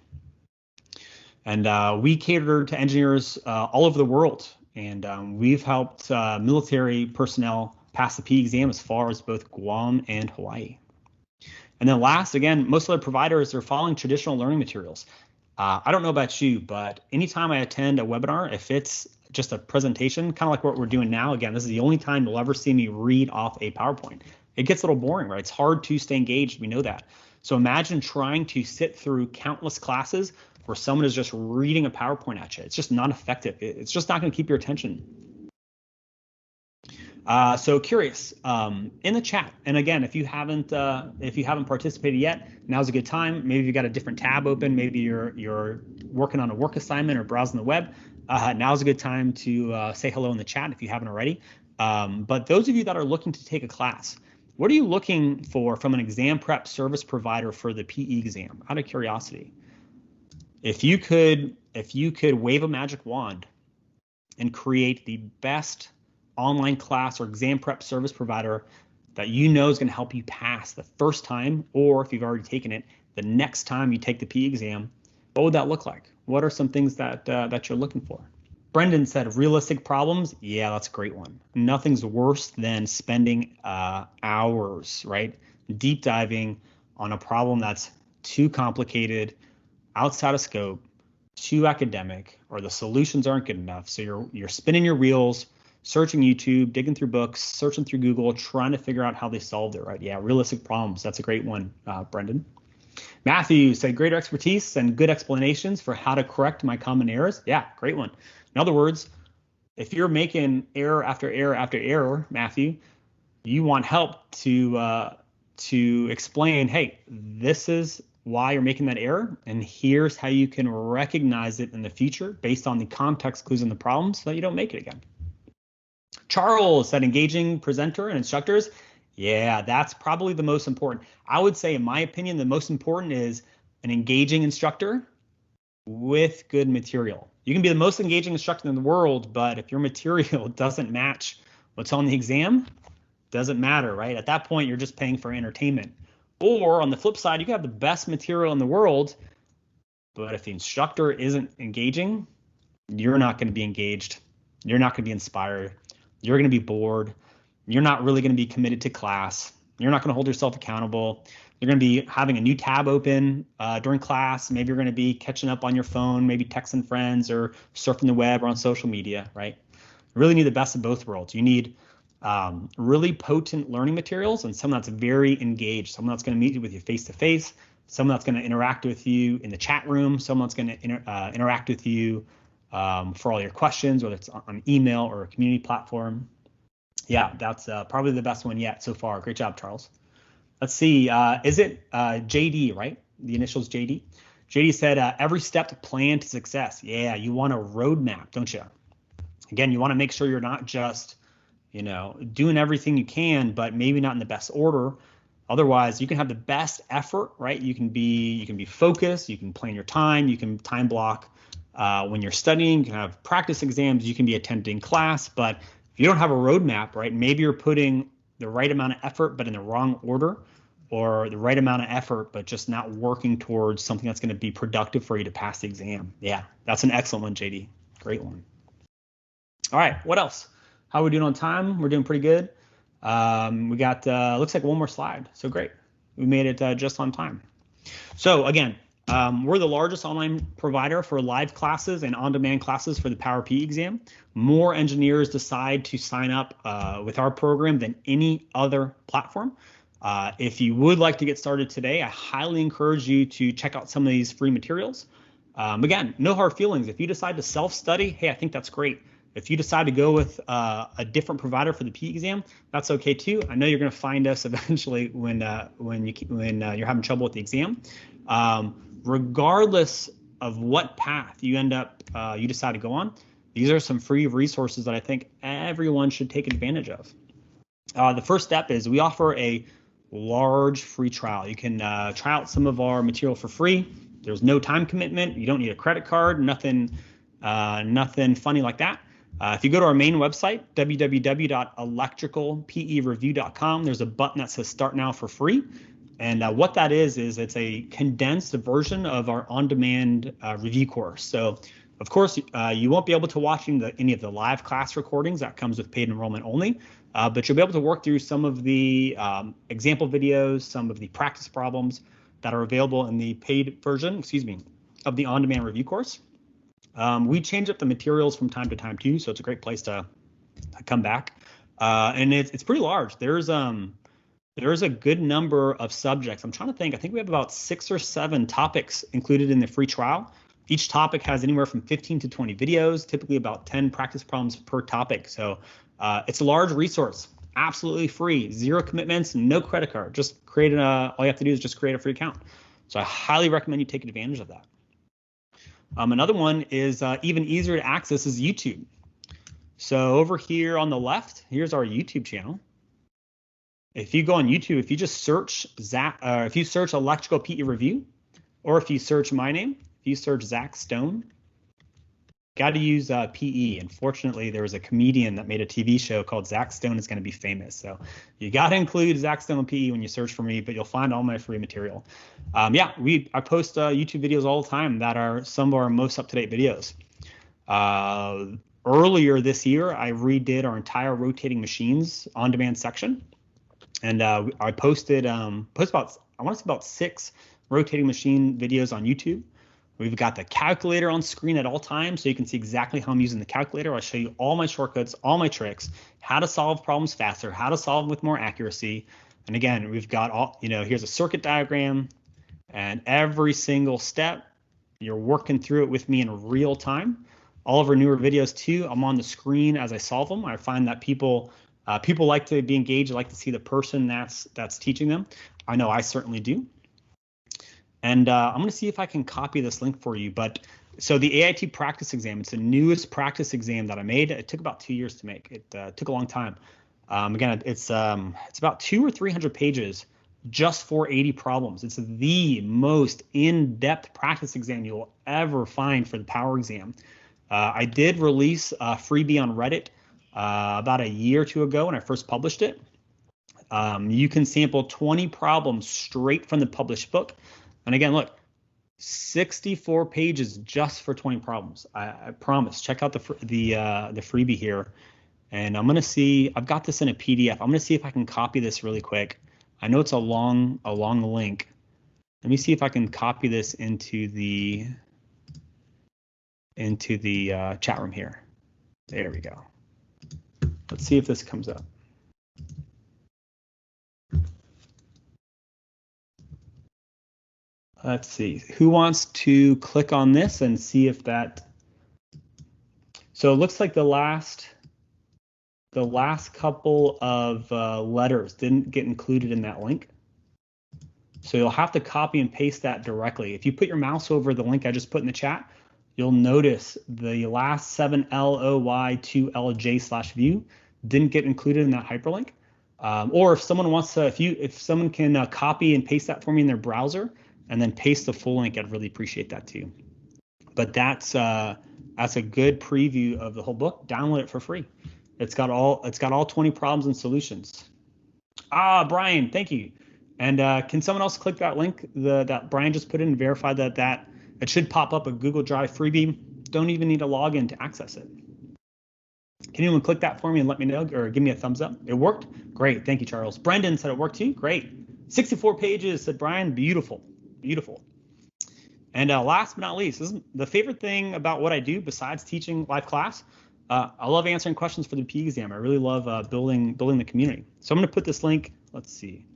[SPEAKER 1] And we cater to engineers all over the world. And we've helped military personnel pass the PE exam as far as both Guam and Hawaii. And then last, again, most other providers are following traditional learning materials. I don't know about you, but anytime I attend a webinar, if it's just a presentation, kind of like what we're doing now, again, this is the only time you'll ever see me read off a PowerPoint. It gets a little boring, right? It's hard to stay engaged. We know that. So imagine trying to sit through countless classes where someone is just reading a PowerPoint at you. It's just not effective. It's just not going to keep your attention. So curious, in the chat, and again, if you haven't participated yet, now's a good time. Maybe you got a different tab open. Maybe you're working on a work assignment or browsing the web. Now's a good time to say hello in the chat if you haven't already. But those of you that are looking to take a class, what are you looking for from an exam prep service provider for the PE exam? Out of curiosity, if you could wave a magic wand and create the best online class or exam prep service provider that you know is going to help you pass the first time, or if you've already taken it, the next time you take the PE exam, what would that look like? What are some things that you're looking for? Brendan said realistic problems. Yeah, that's a great one. Nothing's worse than spending hours, right, deep diving on a problem that's too complicated, outside of scope, too academic, or the solutions aren't good enough. So you're spinning your wheels, searching YouTube, digging through books, searching through Google, trying to figure out how they solved it, right? Yeah, realistic problems. That's a great one, Brendan. Matthew said greater expertise and good explanations for how to correct my common errors. Yeah, great one. In other words, if you're making error after error after error, Matthew, you want help to explain, hey, this is why you're making that error, and here's how you can recognize it in the future based on the context clues in the problem so that you don't make it again. Charles said engaging presenter and instructors. Yeah, that's probably the most important. I would say, in my opinion, the most important is an engaging instructor with good material. You can be the most engaging instructor in the world, but if your material doesn't match what's on the exam, doesn't matter, right? At that point, you're just paying for entertainment. Or on the flip side, you can have the best material in the world, but if the instructor isn't engaging, you're not going to be engaged. You're not going to be inspired. You're going to be bored. You're not really going to be committed to class. You're not going to hold yourself accountable. You're going to be having a new tab open during class. Maybe you're going to be catching up on your phone, maybe texting friends or surfing the web or on social media, right? You really need the best of both worlds. You need really potent learning materials and someone that's very engaged, someone that's going to meet with you face-to-face, someone that's going to interact with you in the chat room, someone that's going to interact with you for all your questions, whether it's on email or a community platform. Yeah, that's probably the best one yet so far. Great job, Charles. Let's see. Is it JD, right? The initials JD. JD said, every step to plan to success. Yeah, you want a roadmap, don't you? Again, you want to make sure you're not just, doing everything you can, but maybe not in the best order. Otherwise, you can have the best effort, right? You can be focused. You can plan your time. You can time block when you're studying. You can have practice exams. You can be attending class. But if you don't have a roadmap, right? Maybe you're putting the right amount of effort, but in the wrong order, or the right amount of effort, but just not working towards something that's going to be productive for you to pass the exam. Yeah, that's an excellent one, JD. Great one. All right, what else? How are we doing on time? We're doing pretty good. We got, looks like one more slide. So great. We made it just on time. So again, we're the largest online provider for live classes and on-demand classes for the Power PE exam. More engineers decide to sign up with our program than any other platform. If you would like to get started today, I highly encourage you to check out some of these free materials. Again, no hard feelings. If you decide to self-study, hey, I think that's great. If you decide to go with a different provider for the PE exam, that's okay too. I know you're going to find us eventually when you're having trouble with the exam. Regardless of what path you decide to go on, these are some free resources that I think everyone should take advantage of. The first step is we offer a large free trial. You can try out some of our material for free. There's no time commitment. You don't need a credit card, nothing funny like that. If you go to our main website, www.electricalpereview.com, there's a button that says Start Now for free. And what that is it's a condensed version of our on-demand review course. So, of course, you won't be able to watch any of the live class recordings. That comes with paid enrollment only. But you'll be able to work through some of the example videos, some of the practice problems that are available in the paid version, of the on-demand review course. We change up the materials from time to time too, so it's a great place to come back. And it's pretty large. There's a good number of subjects. I'm trying to think. I think we have about 6 or 7 topics included in the free trial. Each topic has anywhere from 15 to 20 videos, typically about 10 practice problems per topic. So it's a large resource, absolutely free, 0 commitments, no credit card. Just all you have to do is just create a free account. So I highly recommend you take advantage of that. Another one is even easier to access is YouTube. So over here on the left, here's our YouTube channel. If you go on YouTube, if you just search if you search Electrical PE Review, or if you search my name, if you search Zach Stone, got to use PE. Unfortunately, there was a comedian that made a TV show called Zach Stone is going to be famous. So you got to include Zach Stone PE when you search for me, but you'll find all my free material. I post YouTube videos all the time that are some of our most up-to-date videos. Earlier this year, I redid our entire rotating machines on-demand section. And I posted about 6 rotating machine videos on YouTube. We've got the calculator on screen at all times, so you can see exactly how I'm using the calculator. I'll show you all my shortcuts, all my tricks, how to solve problems faster, how to solve with more accuracy. And again, we've got here's a circuit diagram, and every single step, you're working through it with me in real time. All of our newer videos too, I'm on the screen as I solve them. I find that people like to be engaged, like to see the person that's teaching them. I know I certainly do. And I'm going to see if I can copy this link for you. But so the AIT practice exam, it's the newest practice exam that I made. It took about 2 years to make. It took a long time. Again, it's about 200 or 300 pages just for 80 problems. It's the most in-depth practice exam you'll ever find for the power exam. I did release a freebie on Reddit about a year or 2 ago when I first published it. You can sample 20 problems straight from the published book. And again, look, 64 pages just for 20 problems. I promise. Check out the freebie here. And I'm going to see, I've got this in a PDF. I'm going to see if I can copy this really quick. I know it's a long link. Let me see if I can copy this into the chat room here. There we go. Let's see if this comes up. Let's see, who wants to click on this and see if that, so it looks like the last couple of letters didn't get included in that link. So you'll have to copy and paste that directly. If you put your mouse over the link I just put in the chat, you'll notice the last 7LOY2LJ/view didn't get included in that hyperlink. Or if someone wants to, if someone can copy and paste that for me in their browser, and then paste the full link, I'd really appreciate that too. But that's a good preview of the whole book. Download it for free. It's got all 20 problems and solutions. Brian, thank you. And can someone else click that link that Brian just put in and verify that it should pop up a Google Drive freebie. Don't even need a login to access it. Can anyone click that for me and let me know, or give me a thumbs up? It worked? Great, thank you, Charles. Brendan said it worked too. Great. 64 pages, said Brian. Beautiful. Beautiful. And last but not least, this is the favorite thing about what I do besides teaching live class. I love answering questions for the PE exam. I really love building the community. So I'm going to put this link. Let's see,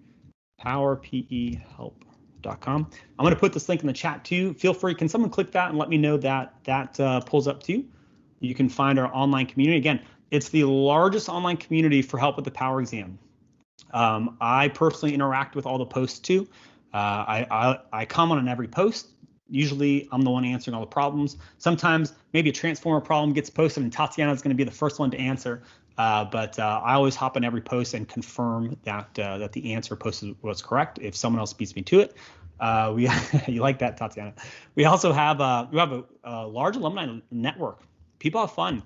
[SPEAKER 1] powerpehelp.com. I'm going to put this link in the chat too. Feel free. Can someone click that and let me know that pulls up too? You can find our online community. Again, it's the largest online community for help with the power exam. I personally interact with all the posts too. I comment on every post. Usually I'm the one answering all the problems. Sometimes maybe a transformer problem gets posted and Tatiana is going to be the first one to answer. But I always hop on every post and confirm that that the answer posted was correct. If someone else beats me to it, we you like that, Tatiana? We also have a large alumni network. People have fun.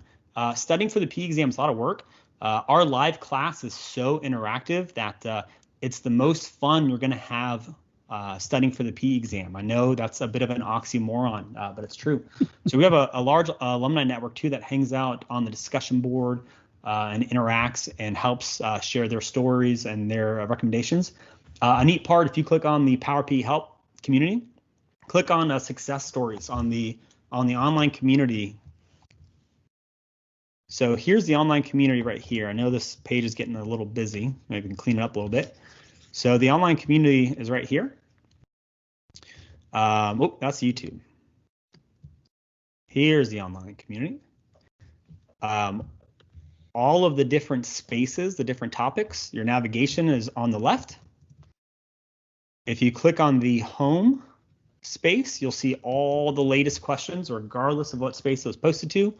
[SPEAKER 1] Studying for the PE exam is a lot of work. Our live class is so interactive that it's the most fun you're going to have studying for the PE exam. I know that's a bit of an oxymoron, but it's true. So we have a large alumni network too that hangs out on the discussion board and interacts and helps share their stories and their recommendations. A neat part, if you click on the Power PE Help community, click on success stories on the online community. So here's the online community right here. I know this page is getting a little busy. Maybe we can clean it up a little bit. So the online community is right here. Oh, that's YouTube. Here's the online community. All of the different spaces, the different topics, your navigation is on the left. If you click on the home space, you'll see all the latest questions, regardless of what space it was posted to.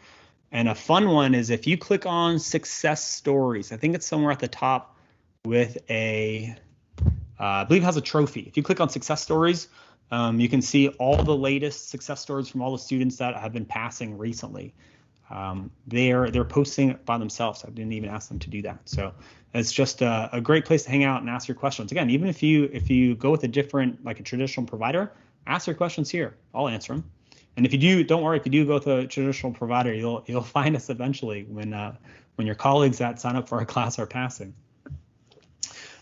[SPEAKER 1] And a fun one is if you click on success stories, I think it's somewhere at the top with I believe it has a trophy. If you click on success stories, you can see all the latest success stories from all the students that have been passing recently. They're posting it by themselves. I didn't even ask them to do that. So it's just a great place to hang out and ask your questions. Again, even if you go with a different, like a traditional provider, ask your questions here. I'll answer them. And if you do, don't worry. If you do go with a traditional provider, you'll find us eventually when your colleagues that sign up for our class are passing.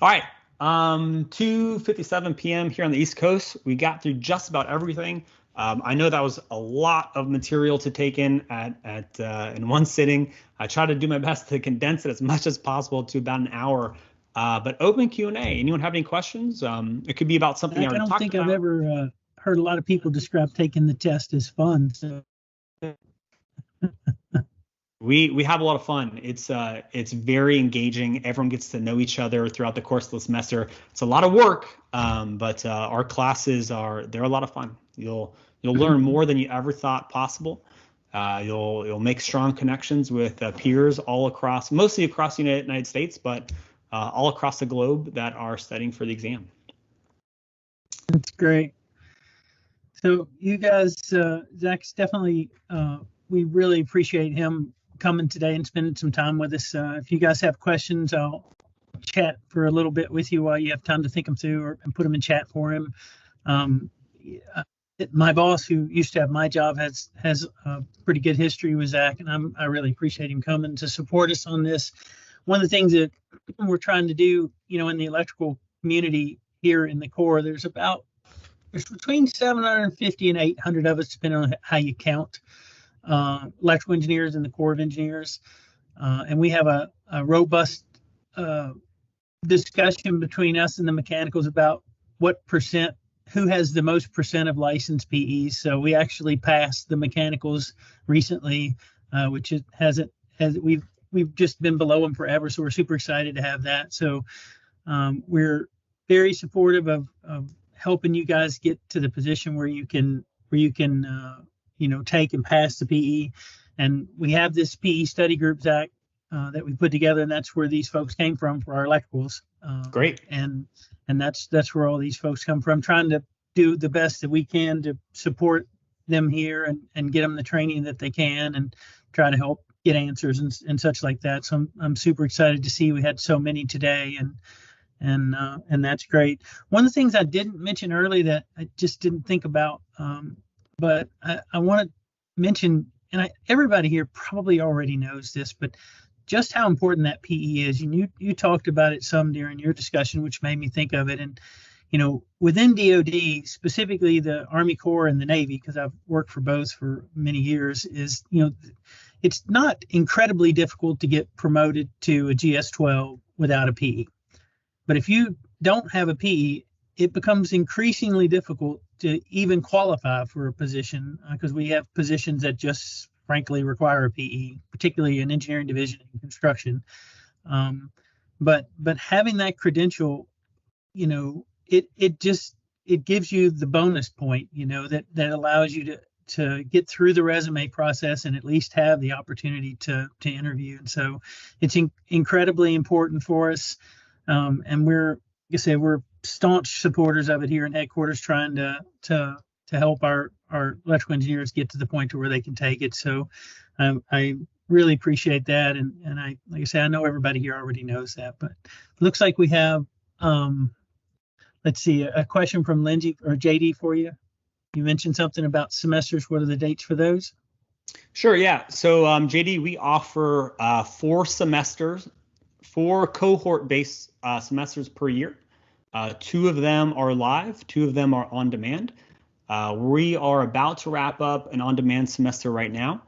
[SPEAKER 1] All right, 2:57 p.m. here on the East Coast. We got through just about everything. I know that was a lot of material to take in in one sitting. I try to do my best to condense it as much as possible to about an hour. But open Q&A. Anyone have any questions? It could be about something I
[SPEAKER 2] don't think I've ever heard a lot of people describe taking the test as fun. So.
[SPEAKER 1] We have a lot of fun. It's very engaging. Everyone gets to know each other throughout the course of the semester. It's a lot of work, but our classes they're a lot of fun. You'll learn more than you ever thought possible. You'll make strong connections with peers mostly across the United States, but all across the globe that are studying for the exam.
[SPEAKER 2] That's great. So you guys, Zach's definitely, we really appreciate him coming today and spending some time with us. If you guys have questions, I'll chat for a little bit with you while you have time to think them through and put them in chat for him. My boss, who used to have my job, has a pretty good history with Zach, and I really appreciate him coming to support us on this. One of the things that we're trying to do, in the electrical community here in the Corps, there's between 750 and 800 of us, depending on how you count, electrical engineers in the Corps of Engineers. And we have a robust discussion between us and the mechanicals about who has the most percent of licensed PEs. So we actually passed the mechanicals recently, which we've just been below them forever. So we're super excited to have that. So we're very supportive of helping you guys get to the position where you can take and pass the PE. And we have this PE study group, Zach, that we put together, and that's where these folks came from for our electricals.
[SPEAKER 1] Great.
[SPEAKER 2] And that's where all these folks come from, trying to do the best that we can to support them here and get them the training that they can and try to help get answers and such like that. So I'm super excited to see we had so many today, and that's great. One of the things I didn't mention early that I just didn't think about, but I want to mention, and everybody here probably already knows this, but just how important that PE is. And you talked about it some during your discussion, which made me think of it. And, within DOD, specifically the Army Corps and the Navy, because I've worked for both for many years, is, it's not incredibly difficult to get promoted to a GS-12 without a PE. But if you don't have a PE, it becomes increasingly difficult to even qualify for a position, because we have positions that just frankly require a PE, particularly in engineering division and construction. But having that credential, it gives you the bonus point, that allows you to get through the resume process and at least have the opportunity to interview. And so it's incredibly important for us. And like I say, we're staunch supporters of it here in headquarters, trying to help our electrical engineers get to the point to where they can take it. So I really appreciate that. And like I say, I know everybody here already knows that, but it looks like we have, let's see, a question from Lindsay or JD for you. You mentioned something about semesters. What are the dates for those?
[SPEAKER 1] Sure, yeah. So JD, we offer 4 semesters, 4 cohort-based semesters per year. 2 of them are live, 2 of them are on demand. We are about to wrap up an on-demand semester right now.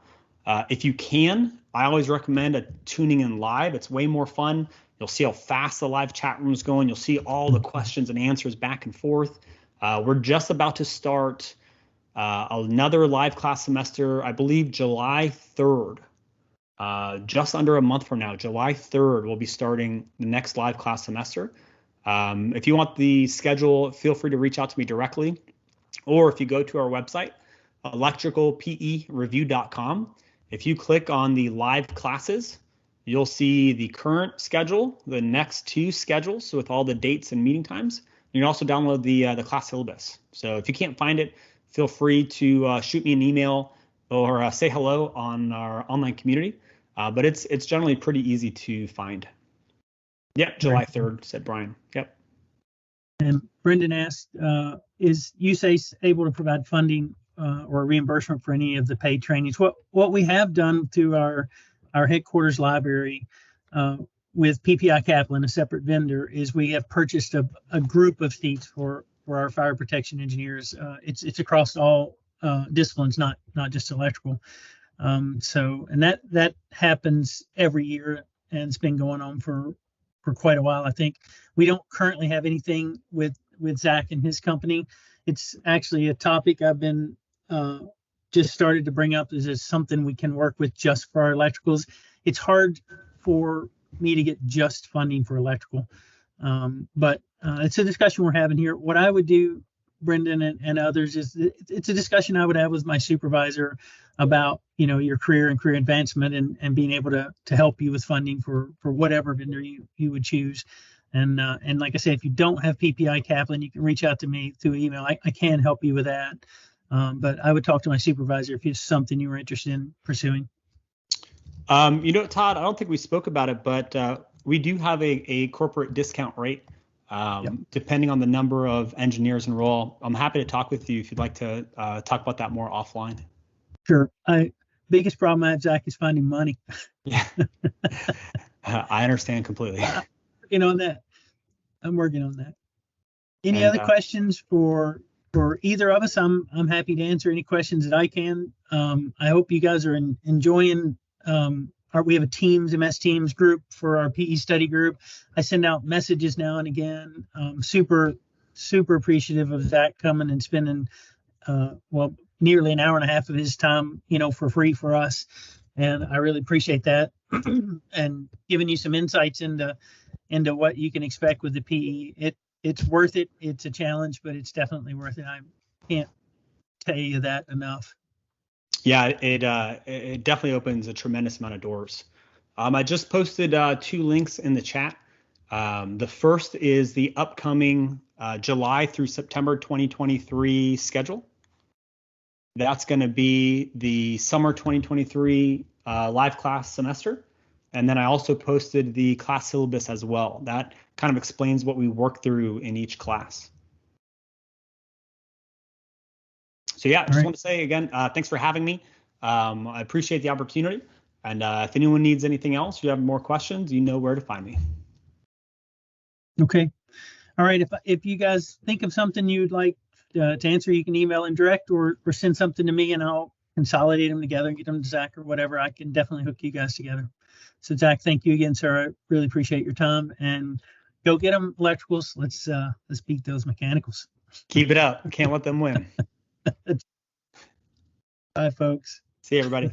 [SPEAKER 1] If you can, I always recommend tuning in live. It's way more fun. You'll see how fast the live chat room is going. You'll see all the questions and answers back and forth. We're just about to start another live class semester, I believe July 3rd. Just under a month from now, July 3rd, we'll be starting the next live class semester. If you want the schedule, feel free to reach out to me directly. Or if you go to our website, electricalpereview.com, if you click on the live classes, you'll see the current schedule, the next 2 schedules, so with all the dates and meeting times. You can also download the class syllabus. So if you can't find it, feel free to shoot me an email or say hello on our online community. But it's generally pretty easy to find. Yep, July 3rd, said Brian. Yep.
[SPEAKER 2] And Brendan asked, is USACE able to provide funding or reimbursement for any of the paid trainings? What we have done through our headquarters library with PPI Kaplan, a separate vendor, is we have purchased a group of seats for our fire protection engineers. It's across all disciplines, not just electrical. And that happens every year, and it's been going on for quite a while. I think we don't currently have anything with Zach and his company. It's actually a topic I've been just started to bring up. Is something we can work with just for our electricals? It's hard for me to get just funding for electrical, but it's a discussion we're having here. What I would do, Brendan and others, is it's a discussion I would have with my supervisor about, your career and career advancement and being able to help you with funding for whatever vendor you would choose. And like I said, if you don't have PPI Kaplan, you can reach out to me through email. I can help you with that. But I would talk to my supervisor if it's something you were interested in pursuing.
[SPEAKER 1] Todd, I don't think we spoke about it, but we do have a corporate discount rate. Yep. Depending on the number of engineers enroll. I'm happy to talk with you if you'd like to talk about that more offline.
[SPEAKER 2] Sure. Biggest problem I have, Zach, is finding money.
[SPEAKER 1] Yeah, I understand completely.
[SPEAKER 2] I'm working on that. Any other questions for either of us? I'm happy to answer any questions that I can. I hope you guys are enjoying. We have a MS Teams group for our PE study group. I send out messages now and again. Super appreciative of Zach coming and spending, nearly an hour and a half of his time, for free for us. And I really appreciate that and giving you some insights into what you can expect with the PE. It's worth it. It's a challenge, but it's definitely worth it. I can't tell you that enough.
[SPEAKER 1] Yeah, it definitely opens a tremendous amount of doors. I just posted 2 links in the chat. The first is the upcoming July through September 2023 schedule. That's going to be the summer 2023 live class semester. And then I also posted the class syllabus as well. That kind of explains what we work through in each class. So yeah, I just want to say again, thanks for having me. I appreciate the opportunity. And if anyone needs anything else, you have more questions, you know where to find me.
[SPEAKER 2] Okay. All right. If you guys think of something you'd like to answer, you can email in direct or send something to me and I'll consolidate them together and get them to Zach or whatever. I can definitely hook you guys together. So Zach, thank you again, sir. I really appreciate your time, and go get them electricals. Let's beat those mechanicals.
[SPEAKER 1] Keep it up. Can't let them win.
[SPEAKER 2] Bye, folks.
[SPEAKER 1] See you, everybody.